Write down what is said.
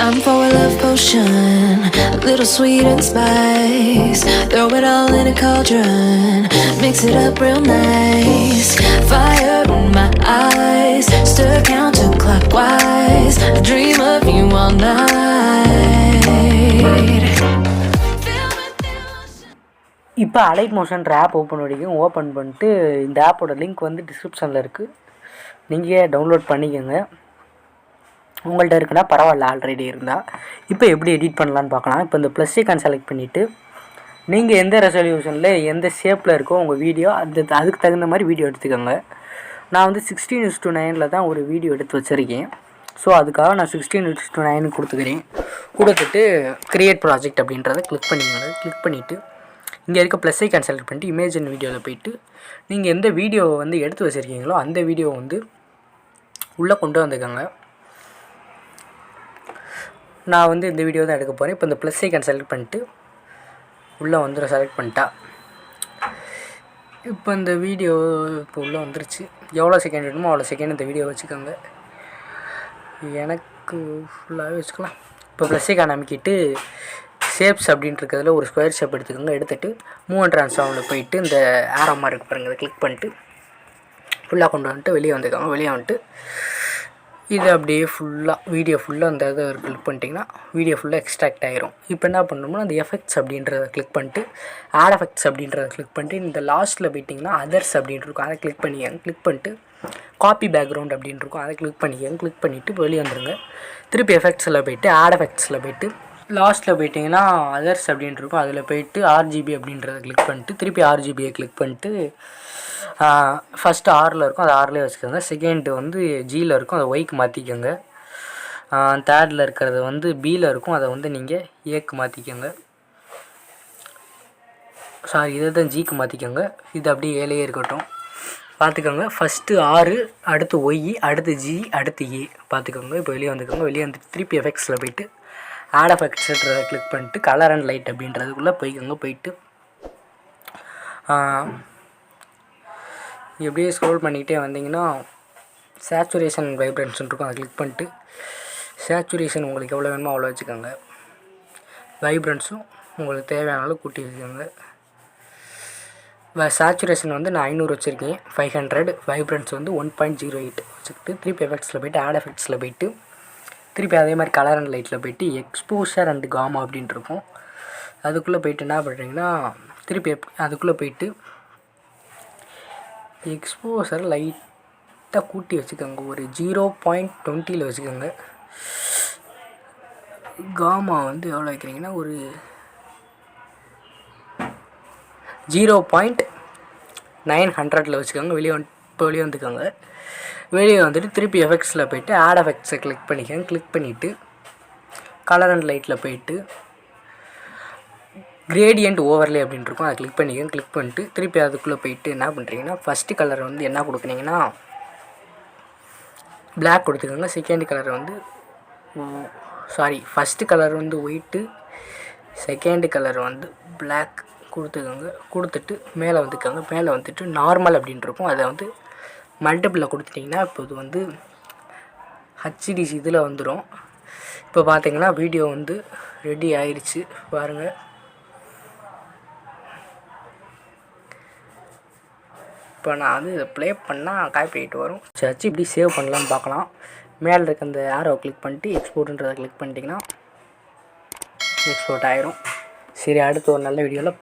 I'm for a love potion, a little sweet and spice. Throw it all in a cauldron, mix it up real nice. Fire in my eyes, stir counterclockwise. I dream of you all night. இப்போ அலைட்மோஷன்ற app open பண்ணிட்டு இந்த ஆப்போட link வந்து டிஸ்கிரிப்ஷனில் இருக்குது. நீங்கள் download பண்ணிக்கோங்க. உங்கள்கிட்ட இருக்குன்னா பரவாயில்ல, ஆல்ரெடி இருந்தால். இப்போ எப்படி எடிட் பண்ணலான்னு பார்க்கலாம். இப்போ இந்த ப்ளஸ் ஐக்கான் செலக்ட் பண்ணிவிட்டு நீங்கள் எந்த ரெசல்யூஷனில் எந்த ஷேப்பில் இருக்கோ உங்கள் வீடியோ அதுக்கு தகுந்த மாதிரி வீடியோ எடுத்துக்கோங்க. நான் வந்து 16:9 தான் ஒரு வீடியோ எடுத்து வச்சுருக்கேன். ஸோ அதுக்காக நான் 16:9 கொடுத்துக்கிறேன். கொடுத்துட்டு க்ரியேட் ப்ராஜெக்ட் அப்படின்றத கிளிக் பண்ணிக்கோங்க. கிளிக் பண்ணிவிட்டு இங்கே இருக்க ப்ளஸ் ஐக்கான் செலக்ட் பண்ணிட்டு இமேஜ் அண்ட் வீடியோவில் போய்ட்டு நீங்கள் எந்த வீடியோவை வந்து எடுத்து வச்சுருக்கீங்களோ அந்த வீடியோவை வந்து உள்ளே கொண்டு வந்துக்கோங்க. நான் வந்து இந்த வீடியோ தான் எடுக்க போகிறேன். இப்போ இந்த ப்ளஸ் ஐக்கான் செலக்ட் பண்ணிட்டு உள்ளே வந்துடும். செலக்ட் பண்ணிட்டா இப்போ இந்த வீடியோ இப்போ உள்ளே வந்துருச்சு. எவ்வளோ செகண்ட் வேணுமோ அவ்வளோ செகண்ட் இந்த வீடியோ வச்சுக்கோங்க. எனக்கு ஃபுல்லாகவே வச்சுக்கலாம். இப்போ ப்ளஸ் ஐக்கான் அமைக்கிட்டு ஷேப்ஸ் அப்படின்ட்டு இருக்கிறதுல ஒரு ஸ்கொயர் ஷேப் எடுத்துக்கோங்க. எடுத்துகிட்டு மூவ் அண்ட் ட்ரான்ஸ்ஃபார்மில் போயிட்டு இந்த ஆரோ மாதிரி இருக்கு பாருங்கள், அதை கிளிக் பண்ணிட்டு ஃபுல்லாக கொண்டு வந்துட்டு வெளியே வந்துக்கோங்க. வெளியே வந்துட்டு இது அப்படியே ஃபுல்லாக வீடியோ ஃபுல்லாக அந்த இதை கிளிக் பண்ணிட்டிங்கன்னா வீடியோ ஃபுல்லாக எக்ஸ்ட்ராக்ட் ஆகிரும். இப்போ என்ன பண்ணணும்னா அந்த எஃபெக்ட்ஸ் அப்படின்றத கிளிக் பண்ணிட்டு ஆட் எஃபெக்ட்ஸ் அப்படின்றத கிளிக் பண்ணிட்டு இந்த லாஸ்ட்டில் போயிட்டிங்கன்னா அதர்ஸ் அப்படின்ட்டு இருக்கும், அதை கிளிக் பண்ணிக்கோங்க. கிளிக் பண்ணிட்டு காப்பி பேக்ரவுண்ட் அப்படின்னு இருக்கும், அதை கிளிக் பண்ணிக்கோங்க. கிளிக் பண்ணிவிட்டு வெளியே வந்துடுங்க. திருப்பி எஃபெக்ட்ஸில் போய்ட்டு ஆட் எஃபெக்ட்ஸில் போய்ட்டு லாஸ்ட்டில் போயிட்டிங்கன்னா அதர்ஸ் அப்படின்ட்டு இருக்கும், அதில் போய்ட்டு ஆர்ஜிபி அப்படின்றத கிளிக் பண்ணிட்டு திருப்பி ஆர்ஜிபியை கிளிக் பண்ணிட்டு ஃபஸ்ட்டு ஆரில் இருக்கும், அது ஆர்லேயே வச்சுக்கோங்க. செகண்டு வந்து ஜியில் இருக்கும், அதை ஒய்க்கு மாற்றிக்கோங்க. தேர்டில் இருக்கிறது வந்து பியில் இருக்கும், அதை வந்து நீங்கள் ஏக்கு மாற்றிக்கோங்க. சாரி, இதை தான் ஜிக்கு மாற்றிக்கோங்க. இது அப்படியே ஏழையே இருக்கட்டும். பார்த்துக்கோங்க. ஃபஸ்ட்டு ஆறு, அடுத்து ஒய், அடுத்து ஜி, அடுத்து ஏ பார்த்துக்கோங்க. இப்போ வெளியே வந்துக்கோங்க. வெளியே வந்துட்டு திருப்பி எஃபெக்ட்ஸில் போய்ட்டு ஆட் எஃபெக்ட்ஸ்ன்றதை கிளிக் பண்ணிட்டு கலர் அண்ட் லைட் அப்படின்றதுக்குள்ளே போய்க்கோங்க. போயிட்டு எப்படியே ஸ்க்ரோல் பண்ணிக்கிட்டே வந்தீங்கன்னா சேச்சுரேஷன் வைப்ரன்ஸ் இருக்கும், அதை கிளிக் பண்ணிட்டு சேச்சுரேஷன் உங்களுக்கு எவ்வளோ வேணுமோ அவ்வளோ வச்சுக்கோங்க. வைப்ரன்ஸும் உங்களுக்கு தேவையான அளவு கூட்டி வச்சுக்கோங்க. சேச்சுரேஷன் வந்து நான் 500 வச்சுருக்கேன், 500. வைப்ரன்ஸ் வந்து 1.08 வச்சுக்கிட்டு திருப்பி எஃபெக்ட்ஸில் போய்ட்டு ஆட் எஃபெக்ட்ஸில் போய்ட்டு திருப்பி அதே மாதிரி கலர் அண்ட் லைட்டில் போய்ட்டு எக்ஸ்போஷர் அண்ட் காமா அப்படின்ட்டு இருக்கும், அதுக்குள்ளே போய்ட்டு என்ன பண்ணுறீங்கன்னா திருப்பி அதுக்குள்ளே போய்ட்டு எக்ஸ்போஷர் லைட்டாக கூட்டி வச்சுக்கோங்க. ஒரு 0.20 வச்சுக்கோங்க. காமா வந்து எவ்வளோ வைக்கிறீங்கன்னா ஒரு 0.900 வச்சுக்கோங்க. வெளியே வந்துக்கோங்க. வெளியே வந்துட்டு திருப்பி எஃபெக்ட்ஸில் போய்ட்டு ஆட் எஃபெக்ட்ஸை கிளிக் பண்ணிக்கோங்க. கிளிக் பண்ணிவிட்டு கலர் அண்ட் லைட்டில் போய்ட்டு கிரேடியன்ட் ஓவர்லே அப்படின்ட்டு இருக்கும், அதை கிளிக் பண்ணிக்கோங்க. கிளிக் பண்ணிட்டு திருப்பி அதுக்குள்ளே போய்ட்டு என்ன பண்ணுறீங்கன்னா ஃபஸ்ட்டு கலர் வந்து என்ன கொடுக்குறீங்கன்னா பிளாக் கொடுத்துக்கோங்க. செகண்ட் கலர் வந்து ஃபஸ்ட்டு கலர் வந்து ஒயிட்டு, செகண்டு கலர் வந்து பிளாக் கொடுத்துக்கோங்க. கொடுத்துட்டு மேலே வந்துக்கோங்க. மேலே வந்துட்டு நார்மல் அப்படின்ட்டு இருக்கும், அதை வந்து மல்டிப்பிளில் கொடுத்துட்டிங்கன்னா இப்போ இது வந்து ஹச்டிசி இதில் வந்துடும். இப்போ பார்த்தீங்கன்னா வீடியோ வந்து ரெடி ஆயிடுச்சு பாருங்கள். இப்போ நான் வந்து இதை ப்ளே பண்ணால் காப்பிரைட் வரும். சரி, இப்படி சேவ் பண்ணலான்னு பார்க்கலாம். மேலே இருக்க அந்த ஆரோ கிளிக் பண்ணிட்டு எக்ஸ்போர்ட்டுன்றதை கிளிக் பண்ணிட்டிங்கன்னா எக்ஸ்போர்ட் ஆயிரும். சரி, அடுத்து ஒரு நல்ல வீடியோவில்